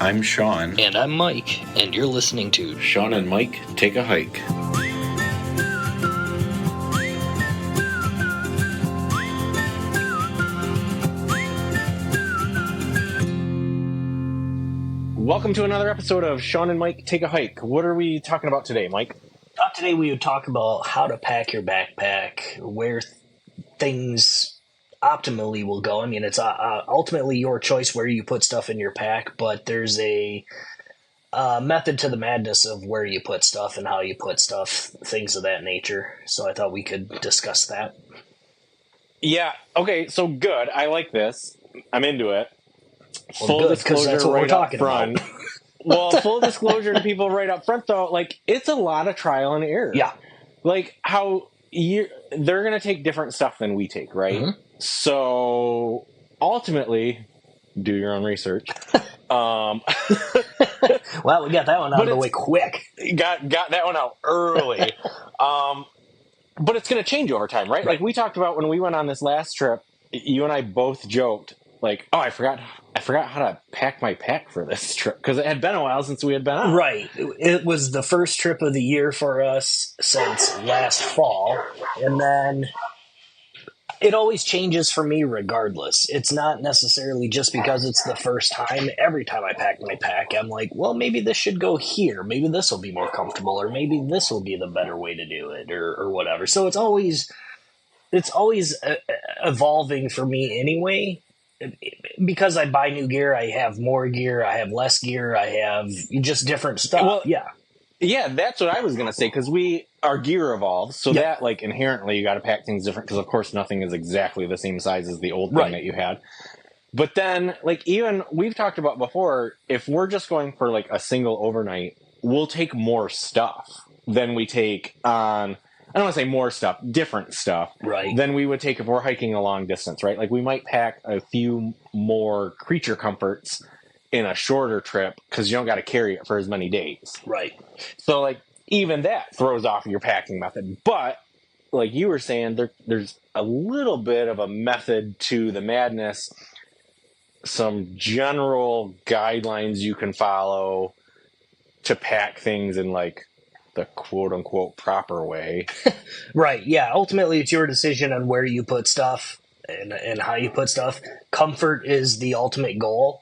I'm Shawn. And I'm Mike, and you're listening to Shawn and Mike Take a Hike. Welcome to another episode of Shawn and Mike Take a Hike. What are we talking about today, Mike? Today we would talk about how to pack your backpack, where things optimally will go. I mean, it's ultimately your choice where you put stuff in your pack, but there's a method to the madness of where you put stuff and how you put stuff, things of that nature. So I thought we could discuss that. Yeah, okay, so good. I like this. I'm into it. Well, full good, disclosure that's what right we're talking up front. about. Well, full disclosure to people right up front, though, like, it's a lot of trial and error. Yeah. Like, they're going to take different stuff than we take, right? Mm-hmm. So, ultimately, do your own research. Well, we got that one out of the way quick. Got that one out early. But it's going to change over time, right? Like we talked about when we went on this last trip, you and I both joked, like, oh, I forgot how to pack my pack for this trip because it had been a while since we had been out. Right. It was the first trip of the year for us since last fall. And then it always changes for me regardless. It's not necessarily just because it's the first time. Every time I pack my pack, I'm like, well, maybe this should go here. Maybe this will be more comfortable, or maybe this will be the better way to do it, or whatever. So it's always evolving for me anyway. Because I buy new gear, I have more gear, I have less gear, I have just different stuff. Well, yeah, that's what I was going to say, because our gear evolves, so that, like, inherently you got to pack things different, because, of course, nothing is exactly the same size as the old thing that you had. But then, like, even we've talked about before, if we're just going for, like, a single overnight, we'll take more stuff than we take on... I don't want to say more stuff, different stuff, than we would take if we're hiking a long distance, right? Like, we might pack a few more creature comforts in a shorter trip because you don't got to carry it for as many days. Right. So, like, even that throws off your packing method. But, like you were saying, there's a little bit of a method to the madness, some general guidelines you can follow to pack things in, like, the quote-unquote proper way. Right, yeah. Ultimately, it's your decision on where you put stuff and how you put stuff. Comfort is the ultimate goal,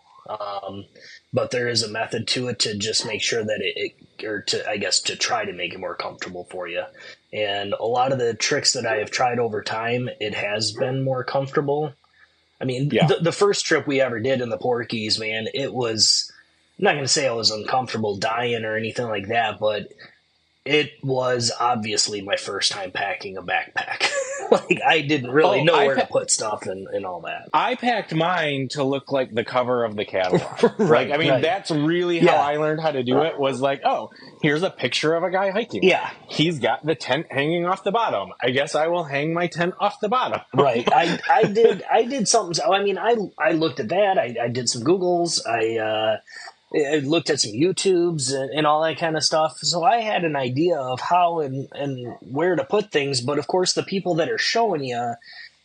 but there is a method to it to just make sure that to try to make it more comfortable for you. And a lot of the tricks that I have tried over time, it has been more comfortable. I mean, the first trip we ever did in the Porkies, man, it was... I'm not going to say I was uncomfortable dying or anything like that, but... it was obviously my first time packing a backpack. Like, I didn't really know where to put stuff and all that. I packed mine to look like the cover of the catalog. Right. I mean, that's really how I learned how to do it, was like, oh, here's a picture of a guy hiking. Yeah. He's got the tent hanging off the bottom. I guess I will hang my tent off the bottom. Right. I did something. I mean, I looked at that. I did some Googles. I looked at some YouTubes and all that kind of stuff. So I had an idea of how and where to put things. But of course, the people that are showing you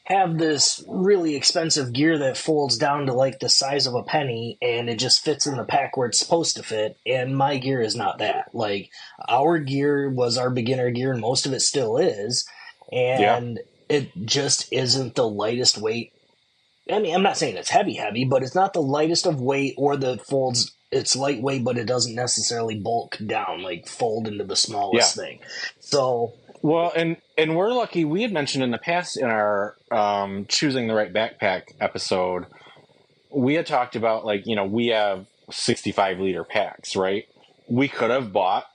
have this really expensive gear that folds down to like the size of a penny, and it just fits in the pack where it's supposed to fit. And my gear is not that. Like, our gear was our beginner gear, and most of it still is. And it just isn't the lightest weight. I mean, I'm not saying it's heavy, but it's not the lightest of weight or the folds. It's lightweight, but it doesn't necessarily bulk down, like fold into the smallest thing. So, well, and we're lucky. We had mentioned in the past in our choosing the right backpack episode, we had talked about, like, you know, we have 65-liter packs, right? We could have bought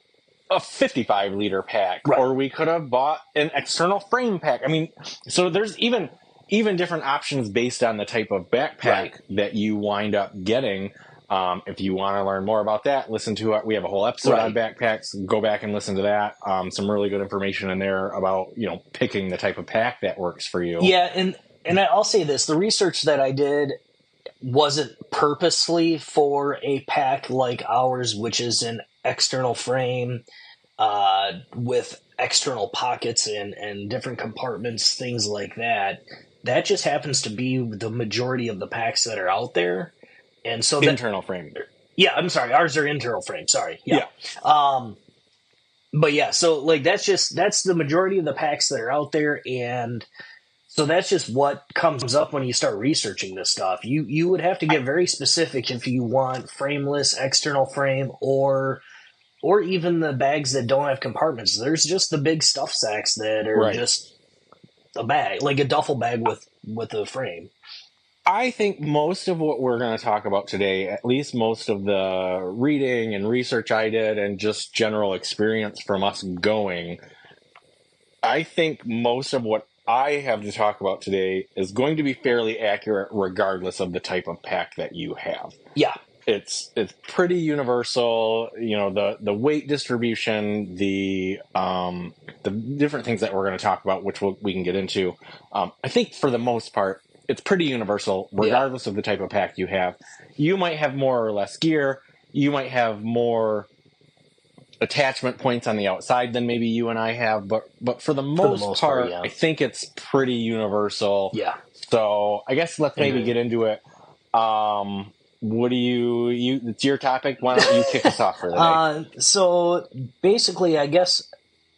a 55-liter pack, or we could have bought an external frame pack. I mean, so there's even different options based on the type of backpack that you wind up getting. If you want to learn more about that, listen to it. We have a whole episode on backpacks. Go back and listen to that. Some really good information in there about, you know, picking the type of pack that works for you. Yeah, and I'll say this. The research that I did wasn't purposely for a pack like ours, which is an external frame with external pockets and different compartments, things like that. That just happens to be the majority of the packs that are out there. And so internal frame. Yeah, I'm sorry. Ours are internal frame. Sorry. Yeah. Yeah. But yeah, so like that's the majority of the packs that are out there, and so that's just what comes up when you start researching this stuff. You would have to get very specific if you want frameless external frame, or even the bags that don't have compartments. There's just the big stuff sacks that are Right. just a bag, like a duffel bag with a frame. I think most of what we're going to talk about today, at least most of the reading and research I did and just general experience from us going, I think most of what I have to talk about today is going to be fairly accurate regardless of the type of pack that you have. Yeah. It's pretty universal, the weight distribution, the different things that we're going to talk about, which we can get into. I think for the most part, it's pretty universal, Yeah. regardless of the type of pack you have. You might have more or less gear. You might have more attachment points on the outside than maybe you and I have, but for the most part, yeah. I think it's pretty universal. Yeah. So I guess let's maybe Agreed. get into it. What do you it's your topic. Why don't you kick us off for the day? So basically, I guess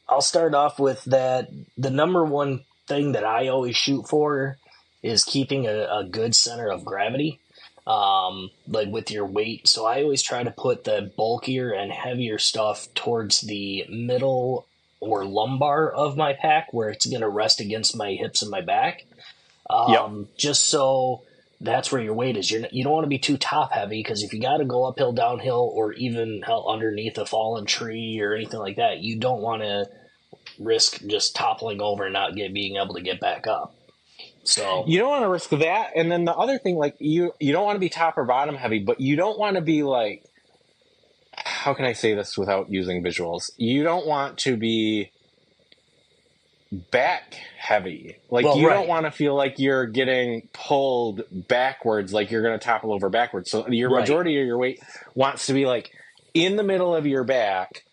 I'll start off with that. The number one thing that I always shoot for is keeping a good center of gravity, like with your weight. So I always try to put the bulkier and heavier stuff towards the middle or lumbar of my pack, where it's going to rest against my hips and my back. Yep. Just so that's where your weight is. You don't want to be too top heavy, because if you got to go uphill, downhill, or even hell underneath a fallen tree or anything like that, you don't want to risk just toppling over and not being able to get back up. So You don't want to risk that. And then the other thing, like you don't want to be top or bottom heavy, but you don't want to be like, how can I say this without using visuals? You don't want to be back heavy. Like Well, you right. don't want to feel like you're getting pulled backwards, like you're going to topple over backwards. So your Right. majority of your weight wants to be like in the middle of your back,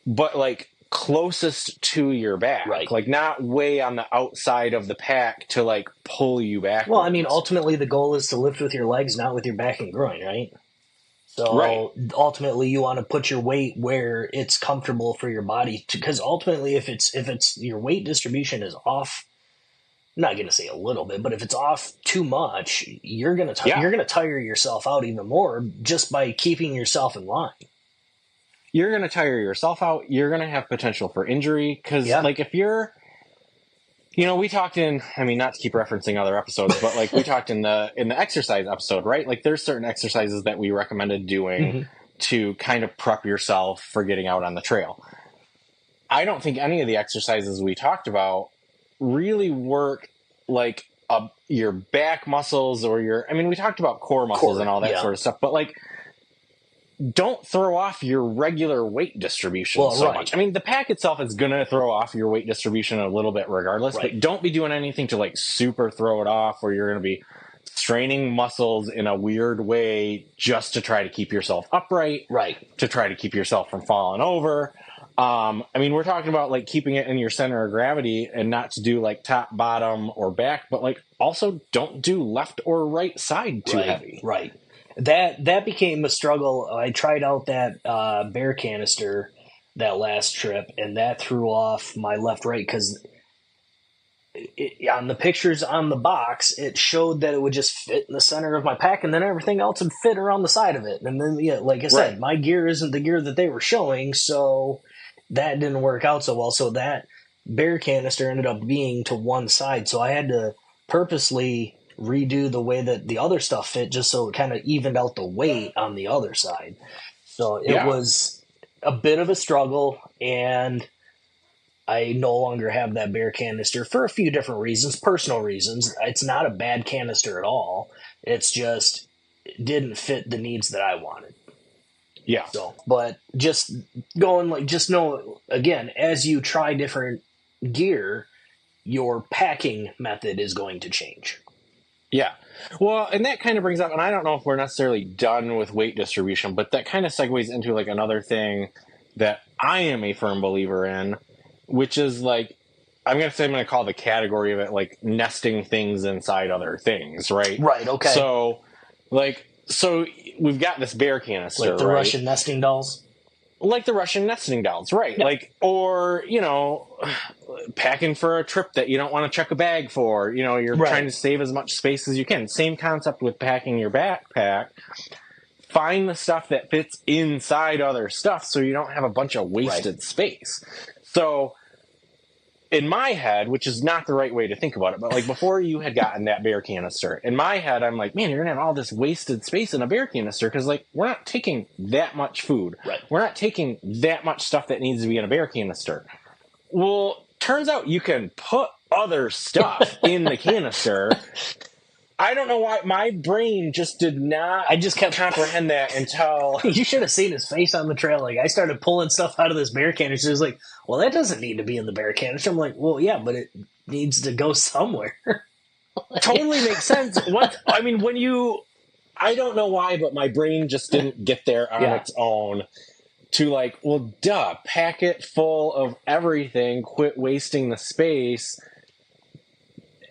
but like closest to your back, Right. like not way on the outside of the pack to like pull you back. Well, I mean, ultimately the goal is to lift with your legs, not with your back and groin, right? So Right. ultimately, you want to put your weight where it's comfortable for your body, because ultimately, if it's your weight distribution is off, I'm not going to say a little bit, but if it's off too much, you're gonna Yeah. you're gonna tire yourself out even more just by keeping yourself in line. You're going to tire yourself out. You're going to have potential for injury because, Yeah. like, if you're, we talked not to keep referencing other episodes, but like we talked in the exercise episode, right? Like, there's certain exercises that we recommended doing to kind of prep yourself for getting out on the trail. I don't think any of the exercises we talked about really work like your back muscles or we talked about core muscles and all that sort of stuff, but like, don't throw off your regular weight distribution so much. I mean, the pack itself is going to throw off your weight distribution a little bit regardless, but don't be doing anything to like super throw it off, or you're going to be straining muscles in a weird way just to try to keep yourself upright, to try to keep yourself from falling over. We're talking about like keeping it in your center of gravity and not to do like top, bottom, or back, but like also don't do left or right side too heavy. Right. That became a struggle. I tried out that bear canister that last trip, and that threw off my left right, because on the pictures on the box, it showed that it would just fit in the center of my pack, and then everything else would fit around the side of it. And then, like I said, my gear isn't the gear that they were showing, so that didn't work out so well. So that bear canister ended up being to one side, so I had to purposely redo the way that the other stuff fit, just so it kind of evened out the weight on the other side. So it was a bit of a struggle, and I no longer have that bear canister for a few different reasons, personal reasons. It's not a bad canister at all. It's just it didn't fit the needs that I wanted. Yeah. So, but just know, again, as you try different gear, your packing method is going to change. Yeah. Well, and that kind of brings up, and I don't know if we're necessarily done with weight distribution, but that kind of segues into like another thing that I am a firm believer in, which is like, I'm going to call the category of it like nesting things inside other things, right? Right, okay. So, like, so we've got this bear canister, Like the right? Russian nesting dolls. Like the Russian nesting dolls, right? Yeah. Like, or, packing for a trip that you don't want to check a bag for. You're Right. trying to save as much space as you can. Same concept with packing your backpack. Find the stuff that fits inside other stuff so you don't have a bunch of wasted space. So, in my head, which is not the right way to think about it, but like before you had gotten that bear canister, in my head, I'm like, man, you're going to have all this wasted space in a bear canister because, like, we're not taking that much food. Right. We're not taking that much stuff that needs to be in a bear canister. Well, turns out you can put other stuff in the canister. I don't know why my brain just did not. I just kept comprehend that until you should have seen his face on the trail. Like I started pulling stuff out of this bear canister. He's like, "Well, that doesn't need to be in the bear canister." I'm like, "Well, yeah, but it needs to go somewhere." Totally makes sense. I don't know why, but my brain just didn't get there on its own. To like, well, duh, pack it full of everything. Quit wasting the space.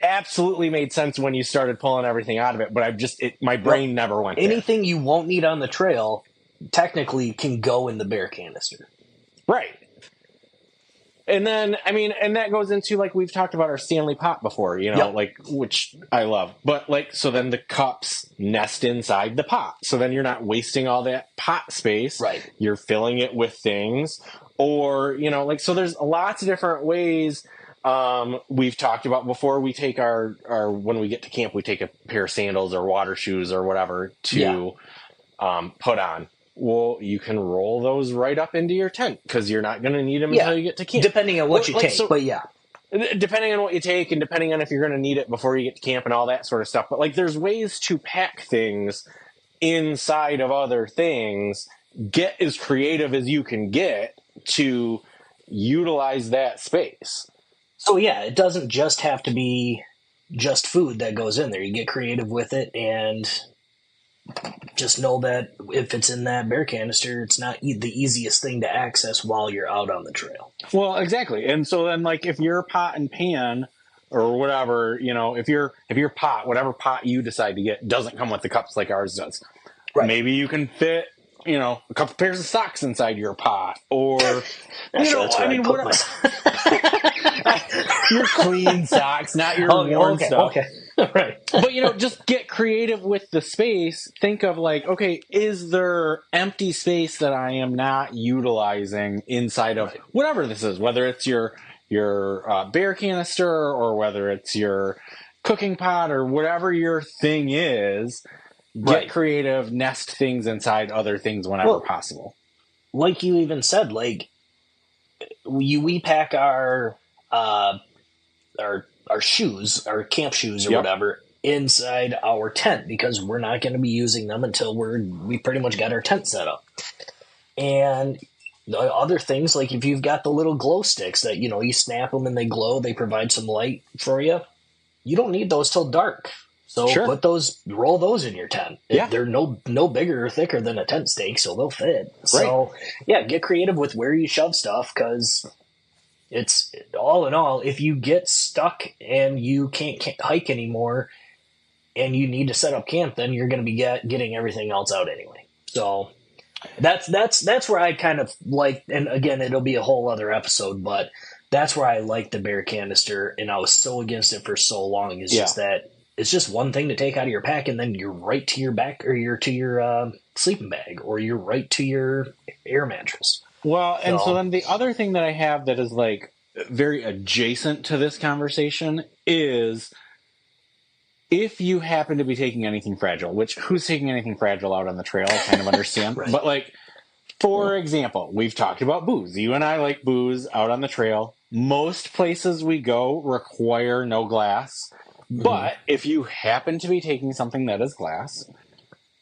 Absolutely made sense when you started pulling everything out of it, but my brain never went there. Anything you won't need on the trail technically can go in the bear canister. Right. And then, and that goes into, like, we've talked about our Stanley pot before, like, which I love. But, like, so then the cups nest inside the pot. So then you're not wasting all that pot space. Right. You're filling it with things. Or, so there's lots of different ways. We've talked about before we take our when we get to camp, we take a pair of sandals or water shoes or whatever to put on. Well, you can roll those right up into your tent because you're not going to need them until you get to camp. Depending on what you take, but depending on what you take and depending on if you're going to need it before you get to camp and all that sort of stuff. But like, there's ways to pack things inside of other things. Get as creative as you can get to utilize that space. So yeah, it doesn't just have to be just food that goes in there. You get creative with it and just know that if it's in that bear canister, it's not the easiest thing to access while you're out on the trail. Well, exactly. And so then, like, if your pot and pan or whatever, if your pot, whatever pot you decide to get, doesn't come with the cups like ours does, maybe you can fit, a couple pairs of socks inside your pot, or whatever. Your clean socks, not your worn stuff. Okay. Right. But, just get creative with the space. Think of like, okay, is there empty space that I am not utilizing inside of whatever this is, whether it's your bear canister or whether it's your cooking pot or whatever your thing is. Get creative, nest things inside other things whenever possible. Like you even said, like we pack our shoes, our camp shoes or whatever, inside our tent because we're not going to be using them until we pretty much got our tent set up. And the other things, like if you've got the little glow sticks that, you snap them and they glow, they provide some light for you. You don't need those till dark. So roll those in your tent. Yeah. They're no bigger or thicker than a tent stake, so they'll fit. So get creative with where you shove stuff because it's all in all, if you get stuck and you can't hike anymore and you need to set up camp, then you're going to be getting everything else out anyway. So that's where I kind of like, and again, it'll be a whole other episode, but that's where I like the bear canister, and I was so against it for so long. Is just that it's just one thing to take out of your pack, and then you're right to your back, or you're to your sleeping bag, or you're right to your air mattress. Well, and so then the other thing that I have that is like very adjacent to this conversation is if you happen to be taking anything fragile, which who's taking anything fragile out on the trail, I kind of understand. But like, for example, we've talked about booze. You and I like booze out on the trail. Most places we go require no glass. But if you happen to be taking something that is glass,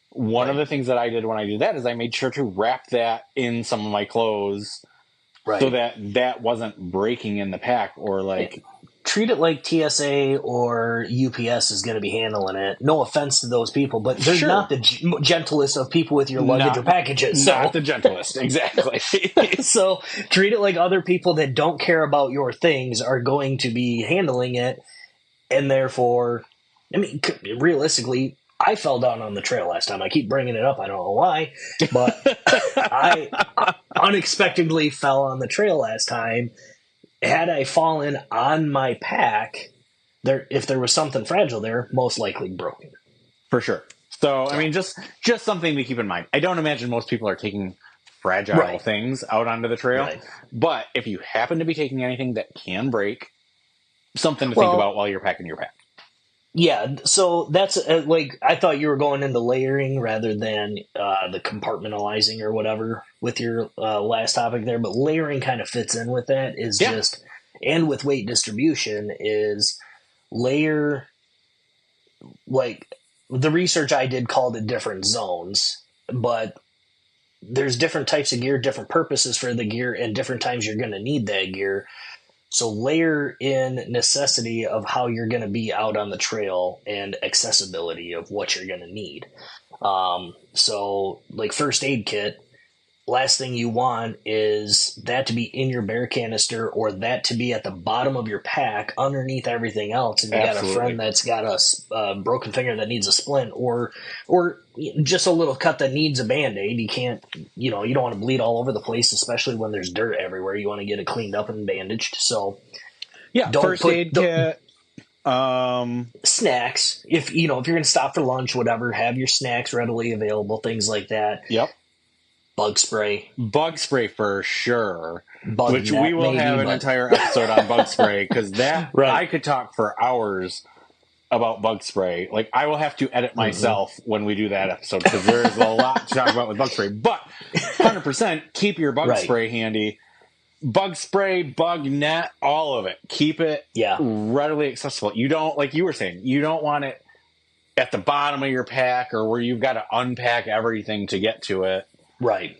one of the things that I did when I did that is I made sure to wrap that in some of my clothes so that wasn't breaking in the pack or like... Treat it like TSA or UPS is going to be handling it. No offense to those people, but they're not the gentlest of people with your luggage or packages. Not the gentlest, exactly. So treat it like other people that don't care about your things are going to be handling it. And therefore, I mean, realistically, I fell down on the trail last time. I keep bringing it up. I don't know why, but I unexpectedly fell on the trail last time. Had I fallen on my pack, if there was something fragile there, most likely broken. For sure. So, I mean, just something to keep in mind. I don't imagine most people are taking fragile Right. things out onto the trail. Right. But if you happen to be taking anything that can break, something to think about while you're packing your pack. Yeah, so that's like, I thought you were going into layering rather than the compartmentalizing or whatever with your last topic there, but layering kind of fits in with that just, and with weight distribution is layer, like the research I did called it different zones, but there's different types of gear, different purposes for the gear, and different times you're going to need that gear. So layer in necessity of how you're going to be out on the trail and accessibility of what you're going to need. So like first aid kit, last thing you want is that to be in your bear canister or that to be at the bottom of your pack underneath everything else. And you got a friend that's got a broken finger that needs a splint or just a little cut that needs a Band-Aid. You can't, you don't want to bleed all over the place, especially when there's dirt everywhere. You want to get it cleaned up and bandaged. So yeah, first aid kit. Snacks. If you're going to stop for lunch, whatever, have your snacks readily available, things like that. Yep. Bug spray for sure. Which we will have an entire episode on bug spray because that I could talk for hours about bug spray. Like I will have to edit myself when we do that episode because there is a lot to talk about with bug spray. But 100% keep your bug spray handy. Bug spray, bug net, all of it. Keep it readily accessible. You don't, like you were saying, you don't want it at the bottom of your pack or where you've got to unpack everything to get to it. Right.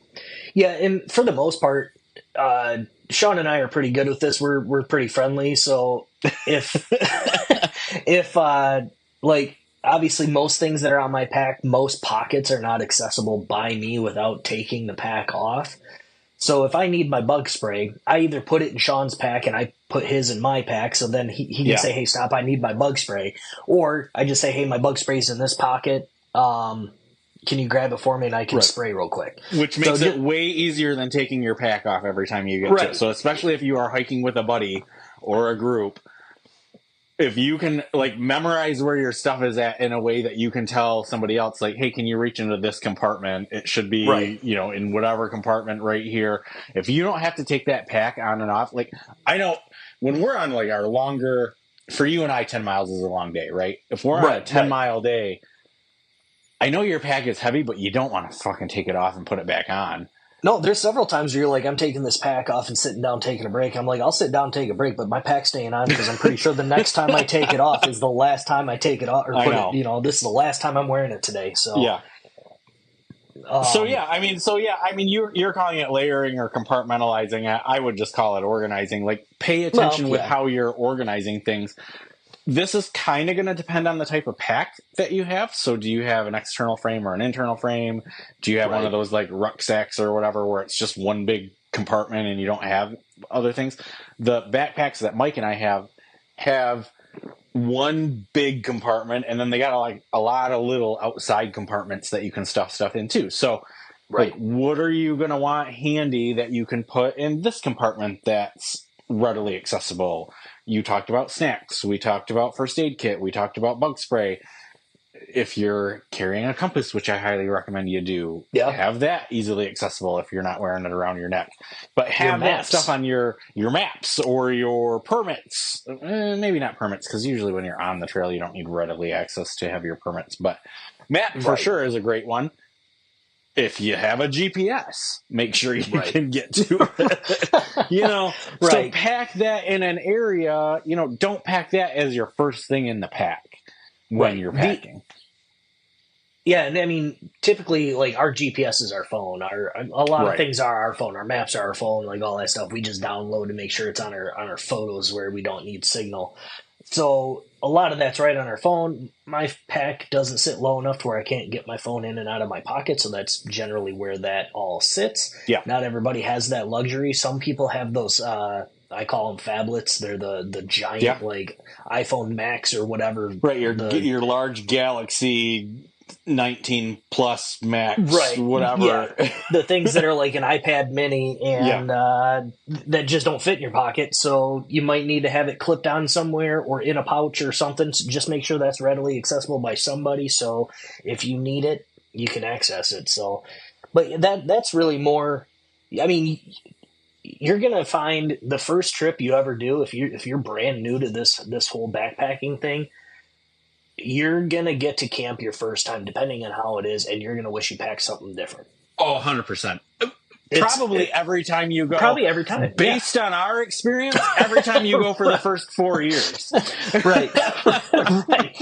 Yeah, and for the most part, Shawn and I are pretty good with this. We're pretty friendly. So if like obviously most things that are on my pack, most pockets are not accessible by me without taking the pack off. So if I need my bug spray, I either put it in Shawn's pack and I put his in my pack. So then he can say, "Hey, stop! I need my bug spray," or I just say, "Hey, my bug spray's in this pocket. Can you grab it for me and I can spray real quick?" Which makes it way easier than taking your pack off every time you get to it. So especially if you are hiking with a buddy or a group, if you can like memorize where your stuff is at in a way that you can tell somebody else, like, "Hey, can you reach into this compartment? It should be, in whatever compartment right here." If you don't have to take that pack on and off, like I know when we're on like our longer, for you and I, 10 miles is a long day, right? If we're on a 10-mile day, I know your pack is heavy, but you don't want to fucking take it off and put it back on. No, there's several times where you're like, "I'm taking this pack off and sitting down taking a break." I'm like, "I'll sit down and take a break, but my pack's staying on because I'm pretty sure the next time I take it off is the last time I take it off, or put it, this is the last time I'm wearing it today." So yeah. You're calling it layering or compartmentalizing. I would just call it organizing. Like, pay attention with how you're organizing things. This is kind of going to depend on the type of pack that you have. So do you have an external frame or an internal frame? Do you have one of those like rucksacks or whatever where it's just one big compartment and you don't have other things? The backpacks that Mike and I have one big compartment, and then they got like a lot of little outside compartments that you can stuff stuff in too. So like, what are you going to want handy that you can put in this compartment that's readily accessible? You talked about snacks. We talked about first aid kit. We talked about bug spray. If you're carrying a compass, which I highly recommend you do, have that easily accessible if you're not wearing it around your neck. But have that stuff on your maps or your permits. Maybe not permits, because usually when you're on the trail, you don't need readily access to have your permits. But map for sure is a great one. If you have a GPS, make sure you can get to it. So pack that in an area, don't pack that as your first thing in the pack when you're packing. And I mean, typically, like, our GPS is our phone. A lot of things are our phone. Our maps are our phone, like all that stuff. We just download to make sure it's on our photos where we don't need signal. So a lot of that's right on our phone. My pack doesn't sit low enough to where I can't get my phone in and out of my pocket, so that's generally where that all sits. Yeah. Not everybody has that luxury. Some people have those, I call them phablets. They're the giant, like, iPhone Max or whatever. Right, your large Galaxy 19 plus max, Right. Yeah. whatever. The things that are like an iPad mini Yeah. and that just don't fit in your pocket. So you might need to have it clipped on somewhere or in a pouch or something. So just make sure that's readily accessible by somebody. So if you need it, you can access it. So, but that's really more, I mean, you're going to find the first trip you ever do, if you're brand new to this whole backpacking thing, you're going to get to camp your first time, depending on how it is, and you're going to wish you packed something different. Oh, 100%. It's Probably every time you go. probably every time. Based on our experience, every time you go for the first 4 years. Right. Right.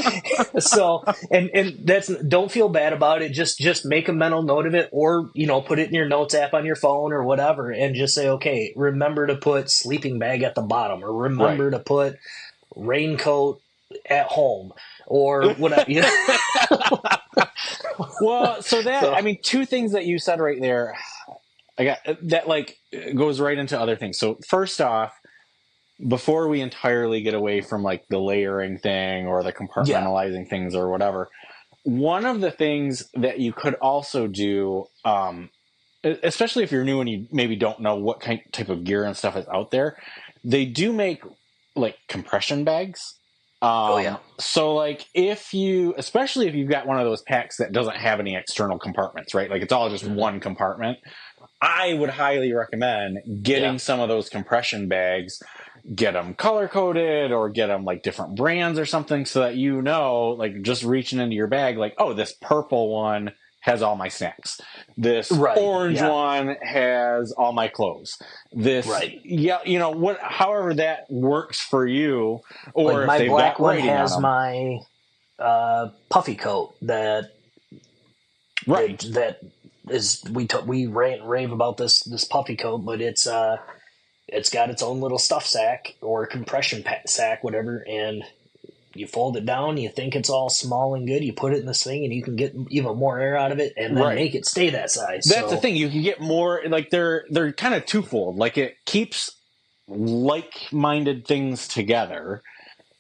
So, and that's, don't feel bad about it. Just make a mental note of it, or, put it in your notes app on your phone or whatever, and just say, okay, remember to put sleeping bag at the bottom, or remember Right. to put raincoat at home, or whatever. Well, I mean, two things that you said right there, I got that like goes right into other things. So first off, before we entirely get away from like the layering thing or the compartmentalizing things or whatever, one of the things that you could also do, especially if you're new and you maybe don't know what type of gear and stuff is out there, they do make like compression bags. Oh yeah. So like especially if you've got one of those packs that doesn't have any external compartments, right? Like it's all just one compartment. I would highly recommend getting some of those compression bags, get them color coded or get them like different brands or something, so that like just reaching into your bag, like, oh, this purple one has all my snacks. This orange one has all my clothes. This, however that works for you. Or like if my they've black got one writing has on them. my puffy coat that is, we rave about this puffy coat, but it's got its own little stuff sack or compression sack, whatever, and you fold it down, you think it's all small and good, you put it in this thing, and you can get even more air out of it, and then make it stay that size. That's the thing. You can get more, like, they're kind of twofold. Like, it keeps like-minded things together.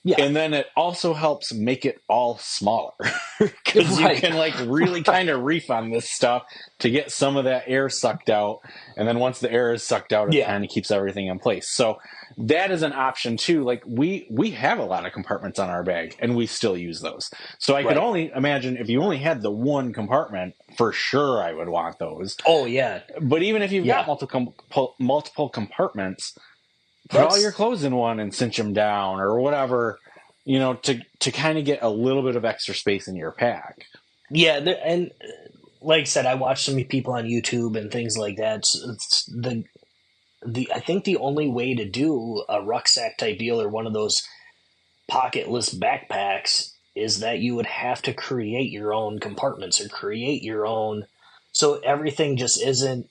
Yeah. And then it also helps make it all smaller, because you can like really kind of reef on this stuff to get some of that air sucked out. And then once the air is sucked out, it kind of keeps everything in place. So that is an option too. Like we have a lot of compartments on our bag and we still use those. So I could only imagine if you only had the one compartment, for sure I would want those. Oh yeah. But even if you've got multiple compartments, put all your clothes in one and cinch them down or whatever, to kind of get a little bit of extra space in your pack. Yeah, and like I said, I watched so many people on YouTube and things like that. It's I think the only way to do a rucksack type deal or one of those pocketless backpacks is that you would have to create your own compartments or create your own, so everything just isn't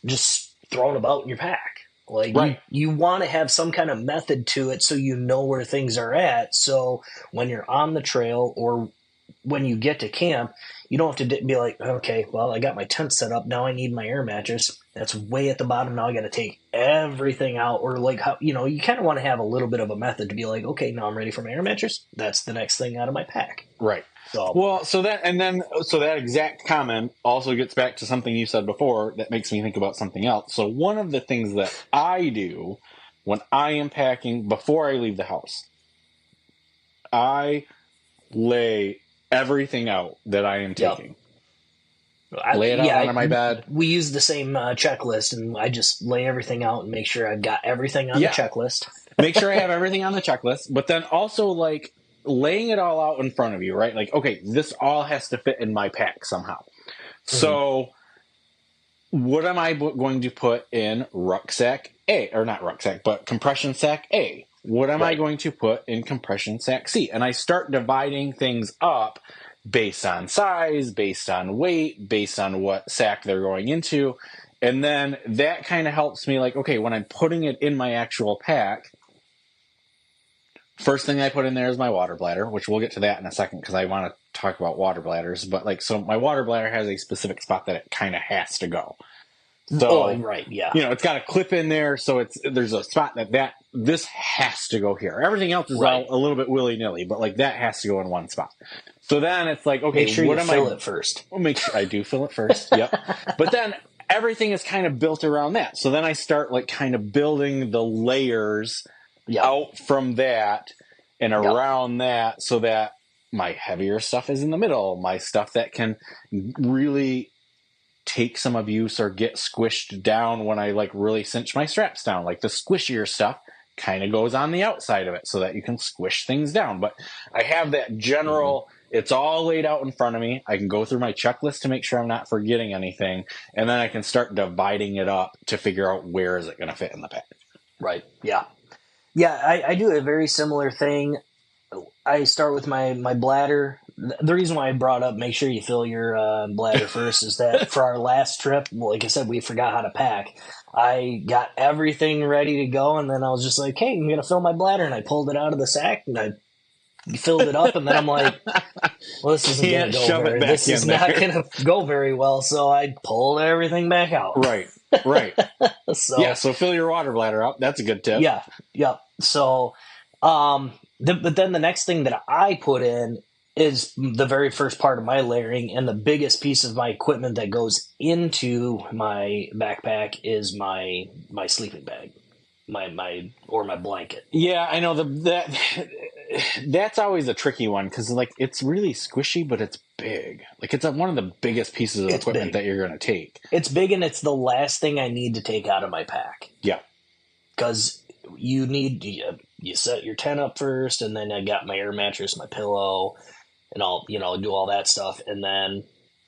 just thrown about in your pack. Like you want to have some kind of method to it so you know where things are at. So when you're on the trail or when you get to camp, you don't have to be like, okay, well, I got my tent set up. Now I need my air mattress. That's way at the bottom. Now I got to take everything out. Or like how, you kind of want to have a little bit of a method to be like, okay, now I'm ready for my air mattress. That's the next thing out of my pack. Right. So that exact comment also gets back to something you said before that makes me think about something else. So one of the things that I do when I am packing before I leave the house, I lay everything out that I am taking. I lay it out onto my bed. We use the same checklist, and I just lay everything out and make sure I've got everything on the checklist. Make sure I have everything on the checklist, but then also like laying it all out in front of you, right? Like, okay, this all has to fit in my pack somehow. Mm-hmm. So what am I going to put in rucksack A, or not rucksack, but compression sack A? What am I going to put in compression sack C? And I start dividing things up based on size, based on weight, based on what sack they're going into. And then that kind of helps me like, okay, when I'm putting it in my actual pack, first thing I put in there is my water bladder, which we'll get to that in a second because I want to talk about water bladders. But like, so my water bladder has a specific spot that it kind of has to go. So, it's got a clip in there, so there's a spot that this has to go here. Everything else is Right. all a little bit willy-nilly, but like that has to go in one spot. So then it's like, okay, make sure what you am fill I? it first. Well, make sure I do fill it first. Yep. But then everything is kind of built around that. So then I start like kind of building the layers out from that and around that, so that my heavier stuff is in the middle. My stuff that can really take some abuse or get squished down when I like really cinch my straps down. Like the squishier stuff kind of goes on the outside of it so that you can squish things down. But I have that general, it's all laid out in front of me. I can go through my checklist to make sure I'm not forgetting anything. And then I can start dividing it up to figure out where is it going to fit in the pack. Right. Yeah. Yeah. I do a very similar thing. I start with my bladder. The reason why I brought up make sure you fill your bladder first is that for our last trip, like I said, we forgot how to pack. I got everything ready to go, and then I was just like, hey, I'm going to fill my bladder. And I pulled it out of the sack, and I filled it up, and then I'm like, well, this isn't going to go very well. This is not going to go very well, so I pulled everything back out. Right. So fill your water bladder up. That's a good tip. Yeah. So, but then the next thing that I put in is the very first part of my layering, and the biggest piece of my equipment that goes into my backpack is my sleeping bag, my blanket. Yeah, I know that's always a tricky one because like it's really squishy, but it's big. Like it's one of the biggest pieces of equipment that you're going to take. It's big, and it's the last thing I need to take out of my pack. Yeah, because you need you set your tent up first, and then I got my air mattress, my pillow, and I'll do all that stuff, and then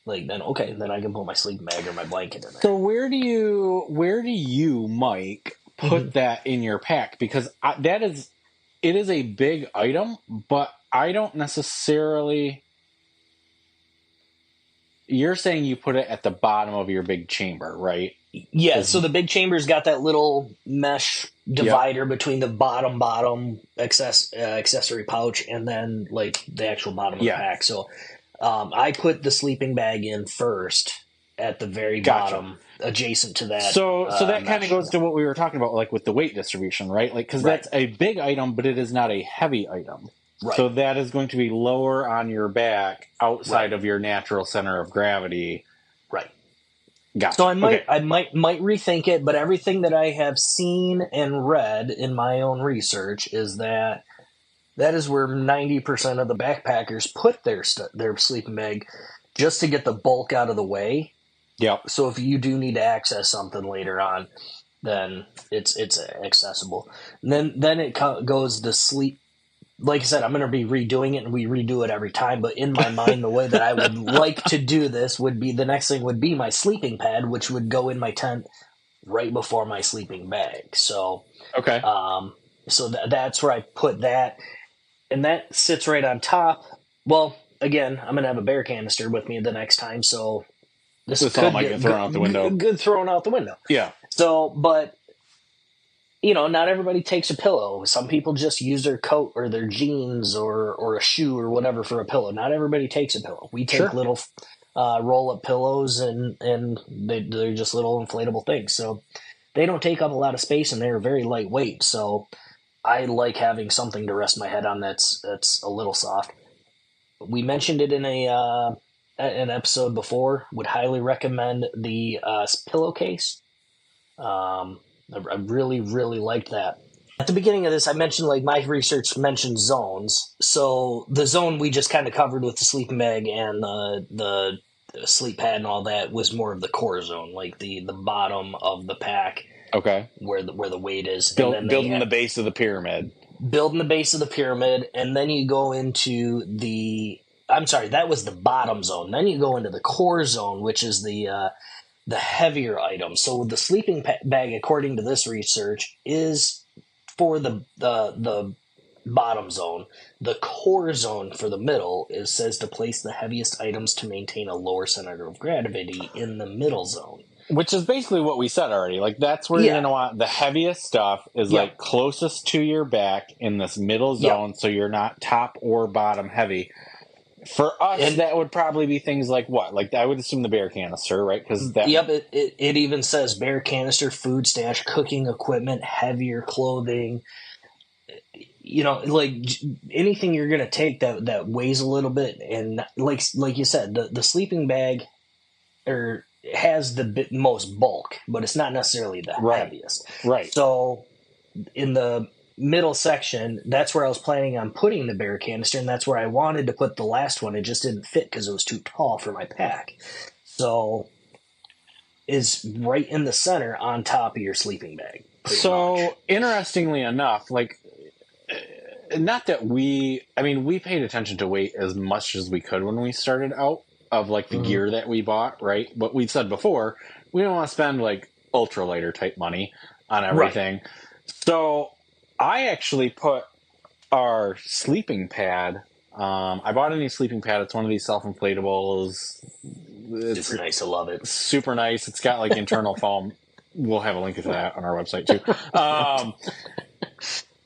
then I can put my sleeping bag or my blanket in there. So where do you, Mike, put that in your pack? Because it is a big item, but I don't necessarily. You're saying you put it at the bottom of your big chamber, right? Yeah, so the big chamber's got that little mesh divider between the bottom accessory pouch and then like the actual bottom of the pack. So I put the sleeping bag in first at the very bottom, adjacent to that. So that kind of goes to what we were talking about, like with the weight distribution, right? Like because that's a big item, but it is not a heavy item. Right. So that is going to be lower on your back, outside of your natural center of gravity. Right. Gotcha. So I might rethink it, but everything that I have seen and read in my own research is that is where 90% of the backpackers put their sleeping bag, just to get the bulk out of the way. Yep. So if you do need to access something later on, then it's accessible. And then it goes to sleep. Like I said, I'm going to be redoing it, and we redo it every time. But in my mind, the way that I would like to do this would be the next thing would be my sleeping pad, which would go in my tent right before my sleeping bag. So, so that's where I put that, and that sits right on top. Well, again, I'm going to have a bear canister with me the next time, so this could get thrown out the window. Good thrown out the window. Yeah. So, but. Not everybody takes a pillow. Some people just use their coat or their jeans or a shoe or whatever for a pillow. Not everybody takes a pillow. We take little roll-up pillows, and they're just little inflatable things. So they don't take up a lot of space, and they're very lightweight. So I like having something to rest my head on that's a little soft. We mentioned it in an episode before. Would highly recommend the pillowcase. I really, really liked that. At the beginning of this, I mentioned my research mentioned zones. So the zone we just kind of covered with the sleeping bag and the sleep pad and all that was more of the core zone, like the bottom of the pack. Okay. Where the weight is. Building the base of the pyramid. Building the base of the pyramid, and then you go into that was the bottom zone. Then you go into the core zone, which is the heavier items. So the sleeping bag, according to this research, is for the bottom zone. The core zone for the middle says to place the heaviest items to maintain a lower center of gravity in the middle zone. Which is basically what we said already. Like that's where you're going to want the heaviest stuff is like closest to your back in this middle zone, so you're not top or bottom heavy. For us, And that would probably be things like what? Like I would assume the bear canister, right? Because that. yep, it even says bear canister, food stash, cooking equipment, heavier clothing. Like anything you're gonna take that weighs a little bit, and like you said, the sleeping bag or has the most bulk, but it's not necessarily the Right. heaviest. Right. So in the middle section, that's where I was planning on putting the bear canister, and that's where I wanted to put the last one. It just didn't fit because it was too tall for my pack. So is right in the center on top of your sleeping bag. So interestingly enough, like not that we paid attention to weight as much as we could when we started out of like the gear that we bought, right? But we said before, we don't want to spend like ultralighter type money on everything. Right. So I actually put our sleeping pad. I bought a new sleeping pad. It's one of these self-inflatables. It's super nice. I love it. Super nice. It's got like internal foam. We'll have a link to that on our website too.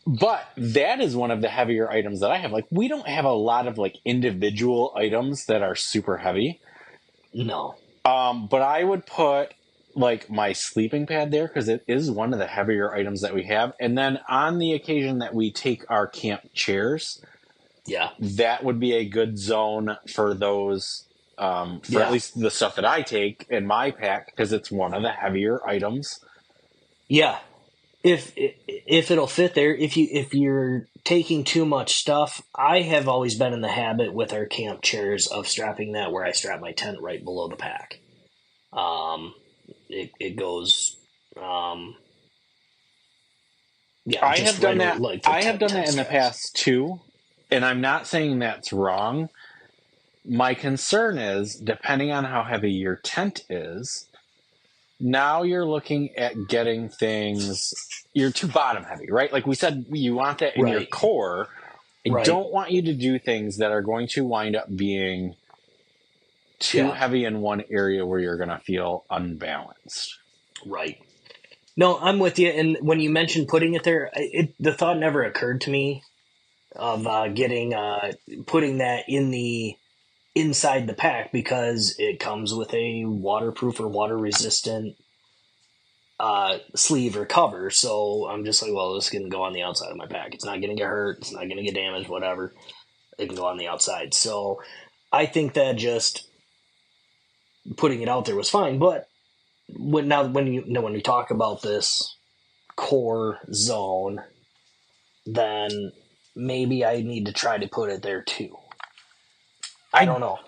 But that is one of the heavier items that I have. Like, we don't have a lot of like individual items that are super heavy. No. But I would put like my sleeping pad there because it is one of the heavier items that we have. And then on the occasion that we take our camp chairs, that would be a good zone for those. For at least the stuff that I take in my pack because it's one of the heavier items. Yeah. If it'll fit there, if you're taking too much stuff, I have always been in the habit with our camp chairs of strapping that where I strap my tent right below the pack. It goes. I have done that. I have done that in the past too, and I'm not saying that's wrong. My concern is, depending on how heavy your tent is, now you're looking at getting things, you're too bottom heavy, right? Like we said, you want that in your core. I don't want you to do things that are going to wind up being too heavy in one area where you're going to feel unbalanced. Right. No, I'm with you. And when you mentioned putting it there, the thought never occurred to me of putting that inside the pack because it comes with a waterproof or water resistant sleeve or cover. So I'm just like, well, this can go on the outside of my pack. It's not going to get hurt. It's not going to get damaged, whatever. It can go on the outside. So I think that just putting it out there was fine. But when you talk about this core zone, then maybe I need to try to put it there too. I don't know.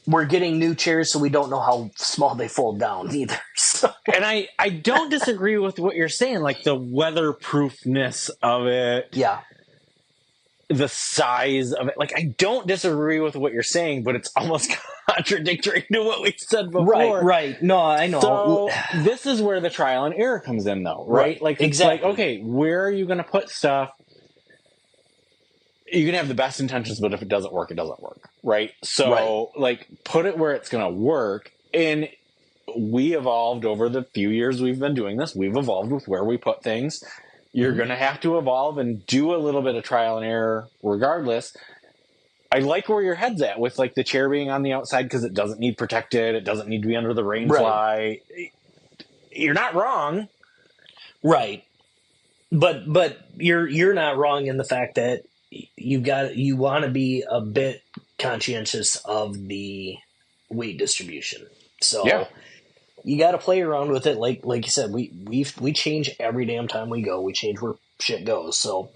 We're getting new chairs, so we don't know how small they fold down either. So. And I don't disagree with what you're saying, like the weatherproofness of it. Yeah. The size of it. Like, I don't disagree with what you're saying, but it's almost contradictory to what we said before. Right. No, I know. So this is where the trial and error comes in, though, right? Like, it's like, okay, where are you going to put stuff? You can have the best intentions, but if it doesn't work, it doesn't work, right? So, like, put it where it's going to work. And we evolved over the few years we've been doing this. We've evolved with where we put things. You're going to have to evolve and do a little bit of trial and error regardless. I like where your head's at with, like, the chair being on the outside because it doesn't need protected. It doesn't need to be under the rain fly. You're not wrong. Right. But you're not wrong in the fact that you want to be a bit conscientious of the weight distribution. So you got to play around with it. Like you said, we change every damn time we go. We change where shit goes. So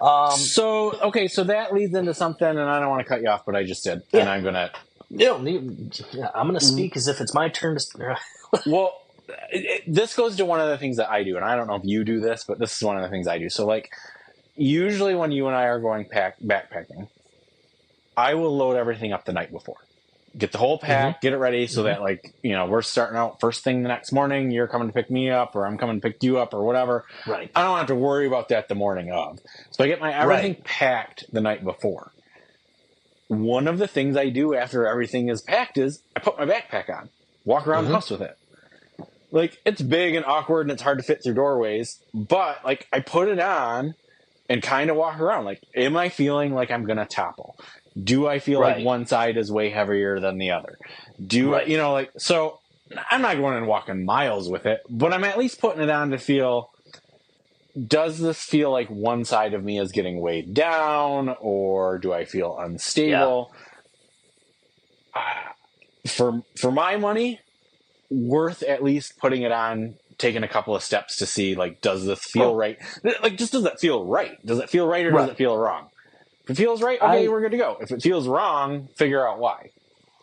okay, so that leads into something, and I don't want to cut you off, but I just did, and I'm gonna. I'm gonna speak as if it's my turn to. Well, this goes to one of the things that I do, and I don't know if you do this, but this is one of the things I do. So, like, usually when you and I are going backpacking, I will load everything up the night before. Get the whole pack, get it ready so that, like, you know, we're starting out first thing the next morning, you're coming to pick me up, or I'm coming to pick you up, or whatever. Right. I don't have to worry about that the morning of. So I get my everything packed the night before. One of the things I do after everything is packed is I put my backpack on, walk around the house with it. Like, it's big and awkward and it's hard to fit through doorways, but, like, I put it on and kind of walk around. Like, am I feeling like I'm going to topple? Do I feel like Right. one side is way heavier than the other? Do Right. you know, like, so I'm not going and walking miles with it, but I'm at least putting it on to feel, does this feel like one side of me is getting weighed down, or do I feel Yeah. unstable? For my money, worth at least putting it on, taking a couple of steps to see, like, does this feel right? Like, just does it feel right? Does it feel right, or does it feel wrong? If it feels right, okay, we're good to go. If it feels wrong, figure out why.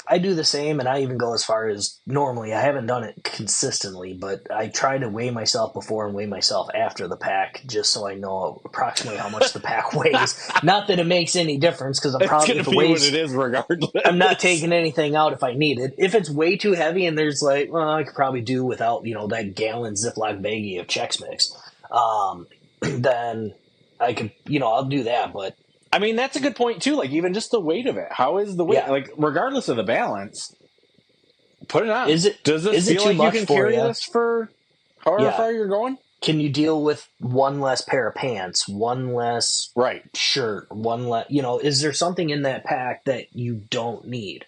I do the same, and I even go as far as normally. I haven't done it consistently, but I try to weigh myself before and weigh myself after the pack, just so I know approximately how much the pack weighs. Not that it makes any difference, because I'm probably it's going to be what it is regardless. I'm not taking anything out if I need it. If it's way too heavy and there's like, well, I could probably do without, that gallon Ziploc baggie of Chex Mix, then I could, I'll do that. But I mean, that's a good point too. Like, even just the weight of it. How is the weight? Yeah. Like, regardless of the balance, put it on. Does this feel like you can carry this for however far you're going? Can you deal with one less pair of pants, one less shirt, one less, is there something in that pack that you don't need?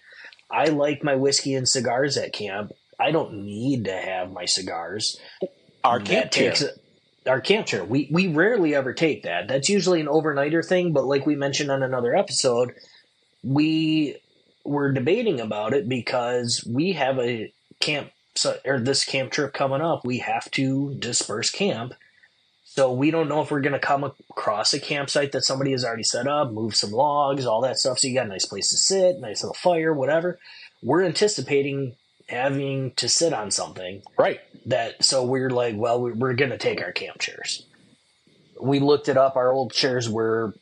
I like my whiskey and cigars at camp. I don't need to have my cigars. Our camp chair. Our camp chair. We rarely ever take that. That's usually an overnighter thing, but like we mentioned on another episode, we were debating about it because we have a camp, or this camp trip coming up. We have to disperse camp. So we don't know if we're going to come across a campsite that somebody has already set up, move some logs, all that stuff. So you got a nice place to sit, nice little fire, whatever. We're anticipating having to sit on something. Right. So we're like, well, we're going to take our camp chairs. We looked it up. Our old chairs were